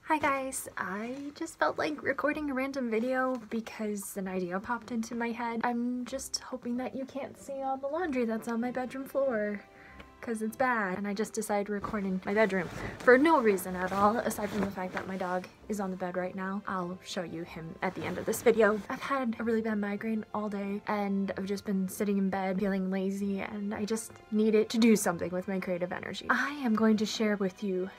Hi guys, I just felt like recording a random video because an idea popped into my head. I'm just hoping that you can't see all the laundry that's on my bedroom floor because it's bad, and I just decided to record in my bedroom for no reason at all aside from the fact that my dog is on the bed right now. I'll show you him at the end of this video. I've had a really bad migraine all day and I've just been sitting in bed feeling lazy, and I just needed to do something with my creative energy. I am going to share with you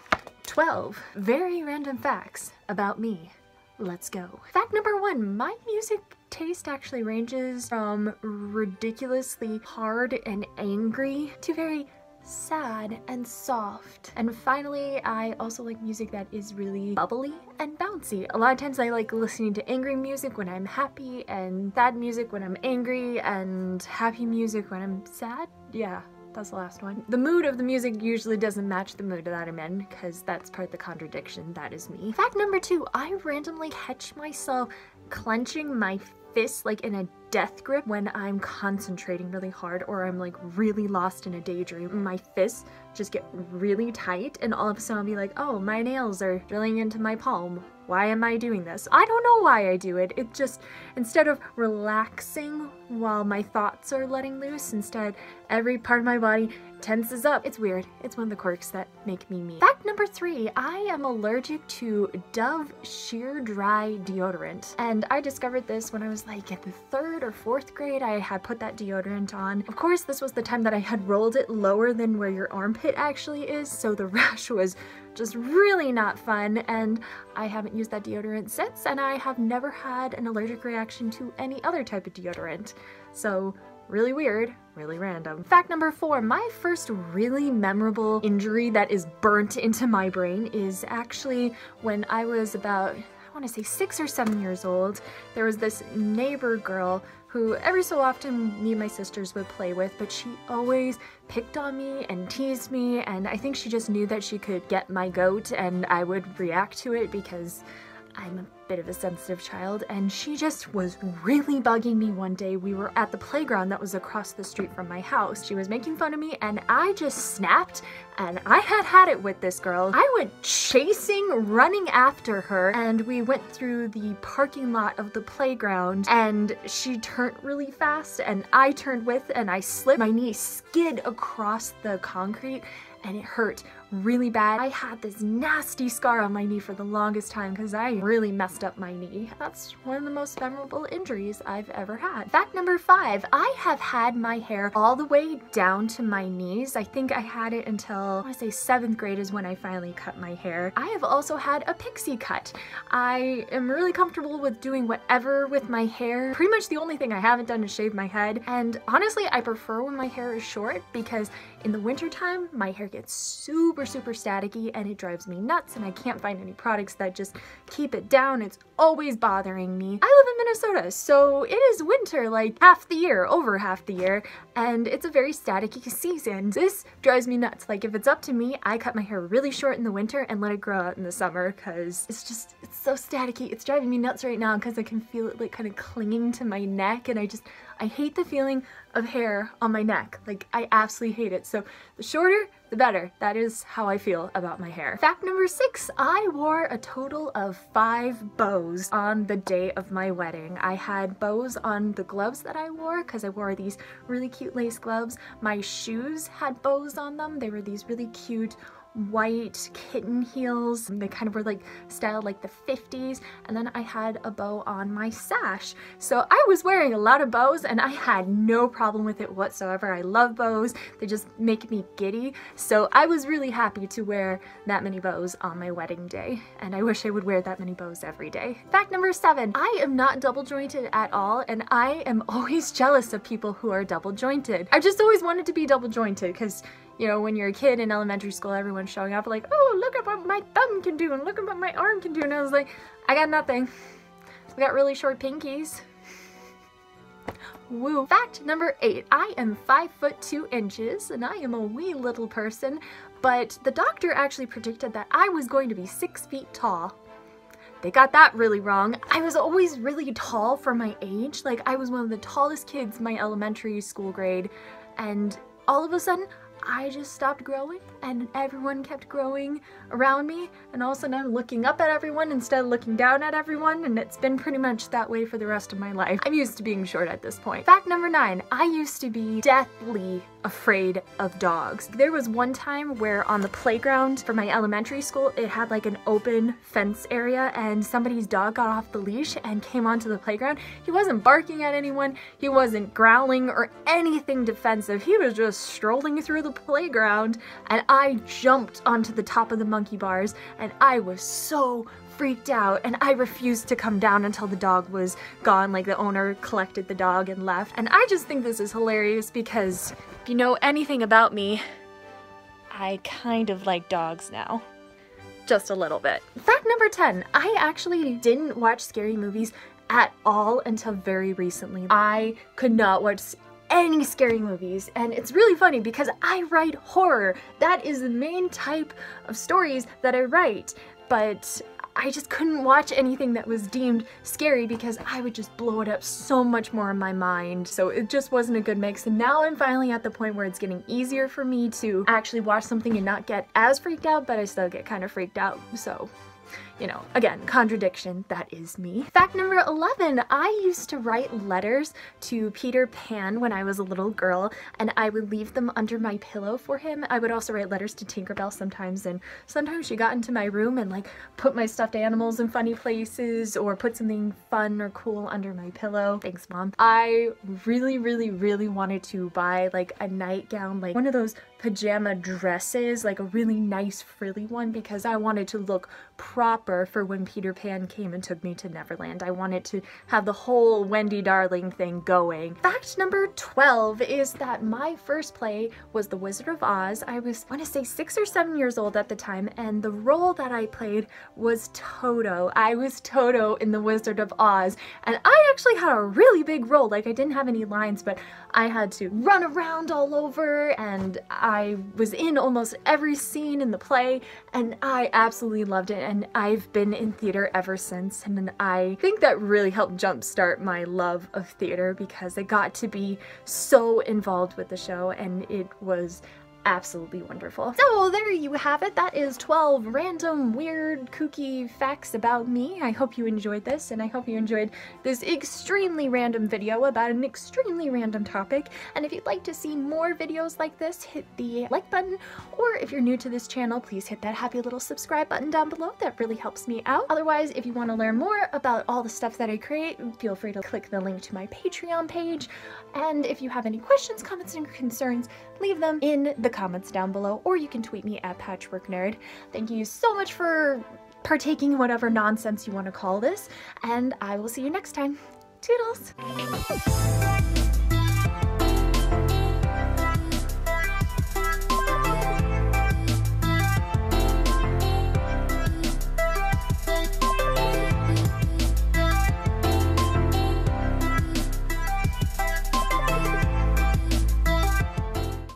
12 very random facts about me. Let's go. Fact number 1, my music taste actually ranges from ridiculously hard and angry to very sad and soft. And finally, I also like music that is really bubbly and bouncy. A lot of times I like listening to angry music when I'm happy, and sad music when I'm angry, and happy music when I'm sad. Yeah. That's the last one. The mood of the music usually doesn't match the mood that I'm in, because that's part of the contradiction. That is me. Fact number 2, I randomly catch myself clenching my fist like in a death grip when I'm concentrating really hard or I'm like really lost in a daydream. My fists just get really tight and all of a sudden I'll be like, oh, my nails are drilling into my palm. Why am I doing this? I don't know why I do it. It just, instead of relaxing while my thoughts are letting loose, instead every part of my body tenses up. It's weird. It's one of the quirks that make me me. Fact number 3, I am allergic to Dove Sheer Dry deodorant. And I discovered this when I was like at the 3rd or 4th grade. I had put that deodorant on. Of course, this was the time that I had rolled it lower than where your armpit actually is, so the rash was just really not fun, and I haven't used that deodorant since, and I have never had an allergic reaction to any other type of deodorant. So really weird, really random. Fact number 4, my first really memorable injury that is burnt into my brain is actually when I was about, I want to say 6 or 7 years old. There was this neighbor girl who every so often me and my sisters would play with, but she always picked on me and teased me, and I think she just knew that she could get my goat and I would react to it because I'm a bit of a sensitive child, and she just was really bugging me one day. We were at the playground that was across the street from my house. She was making fun of me and I just snapped, and I had it with this girl. I went chasing, running after her, and we went through the parking lot of the playground, and she turned really fast and I turned with, and I slipped. My knee skid across the concrete and it hurt really bad. I had this nasty scar on my knee for the longest time because I really messed up my knee. That's one of the most memorable injuries I've ever had. Fact number 5, I have had my hair all the way down to my knees. I think I had it until, I want to say 7th grade is when I finally cut my hair. I have also had a pixie cut. I am really comfortable with doing whatever with my hair. Pretty much the only thing I haven't done is shave my head, and honestly I prefer when my hair is short because in the wintertime my hair gets super staticky and it drives me nuts, and I can't find any products that just keep it down. It's always bothering me. I live in Minnesota, so it is winter like half the year, over half the year, and it's a very staticky season. This drives me nuts. Like if it's up to me, I cut my hair really short in the winter and let it grow out in the summer because it's so staticky. It's driving me nuts right now because I can feel it like kind of clinging to my neck, and I hate the feeling of hair on my neck. Like I absolutely hate it. So the shorter, the better. That is how I feel about my hair. Fact number 6, I wore a total of 5 bows on the day of my wedding. I had bows on the gloves that I wore because I wore these really cute lace gloves. My shoes had bows on them. They were these really cute white kitten heels. They kind of were like styled like the 50s, and then I had a bow on my sash. So I was wearing a lot of bows and I had no problem with it whatsoever. I love bows. They just make me giddy. So I was really happy to wear that many bows on my wedding day, and I wish I would wear that many bows every day. Fact number 7, I am not double jointed at all, and I am always jealous of people who are double jointed. I just always wanted to be double jointed because, you know, when you're a kid in elementary school, everyone's showing up like, oh, look at what my thumb can do and look at what my arm can do. And I was like, I got nothing. I got really short pinkies. Woo. Fact number 8, I am 5 foot 2 inches and I am a wee little person, but the doctor actually predicted that I was going to be 6 feet tall. They got that really wrong. I was always really tall for my age. Like I was one of the tallest kids in my elementary school grade, and all of a sudden I just stopped growing and everyone kept growing around me, and all of a sudden I'm looking up at everyone instead of looking down at everyone, and it's been pretty much that way for the rest of my life. I'm used to being short at this point. Fact number 9, I used to be deathly afraid of dogs. There was one time where on the playground for my elementary school, it had like an open fence area, and somebody's dog got off the leash and came onto the playground. He wasn't barking at anyone, he wasn't growling or anything defensive, he was just strolling through the playground, and I jumped onto the top of the monkey bars, and I was so freaked out, and I refused to come down until the dog was gone. Like, the owner collected the dog and left. And I just think this is hilarious because if you know anything about me, I kind of like dogs now. Just a little bit. Fact number 10, I actually didn't watch scary movies at all until very recently. I could not watch any scary movies, and it's really funny because I write horror. That is the main type of stories that I write, but I just couldn't watch anything that was deemed scary because I would just blow it up so much more in my mind. So it just wasn't a good mix, and now I'm finally at the point where it's getting easier for me to actually watch something and not get as freaked out, but I still get kind of freaked out, so you know, again, contradiction, that is me. Fact number 11, I used to write letters to Peter Pan when I was a little girl, and I would leave them under my pillow for him. I would also write letters to Tinkerbell sometimes, and sometimes she got into my room and like put my stuffed animals in funny places or put something fun or cool under my pillow. Thanks, Mom. I really wanted to buy like a nightgown, like one of those pajama dresses, like a really nice frilly one, because I wanted to look proper for when Peter Pan came and took me to Neverland. I wanted to have the whole Wendy Darling thing going. Fact number 12 is that my first play was The Wizard of Oz. I was, I want to say 6 or 7 years old at the time, and the role that I played was Toto. I was Toto in The Wizard of Oz, and I actually had a really big role. Like, I didn't have any lines, but I had to run around all over, and I was in almost every scene in the play, and I absolutely loved it, and I've been in theater ever since, and I think that really helped jumpstart my love of theater because I got to be so involved with the show, and it was absolutely wonderful. So there you have it. That is 12 random, weird, kooky facts about me. I hope you enjoyed this, and I hope you enjoyed this extremely random video about an extremely random topic. And if you'd like to see more videos like this, hit the like button, or if you're new to this channel, please hit that happy little subscribe button down below. That really helps me out. Otherwise, if you want to learn more about all the stuff that I create, feel free to click the link to my Patreon page. And if you have any questions, comments, and concerns, leave them in the comments down below, or you can tweet me at PatchworkNerd. Thank you so much for partaking in whatever nonsense you want to call this, and I will see you next time. Toodles!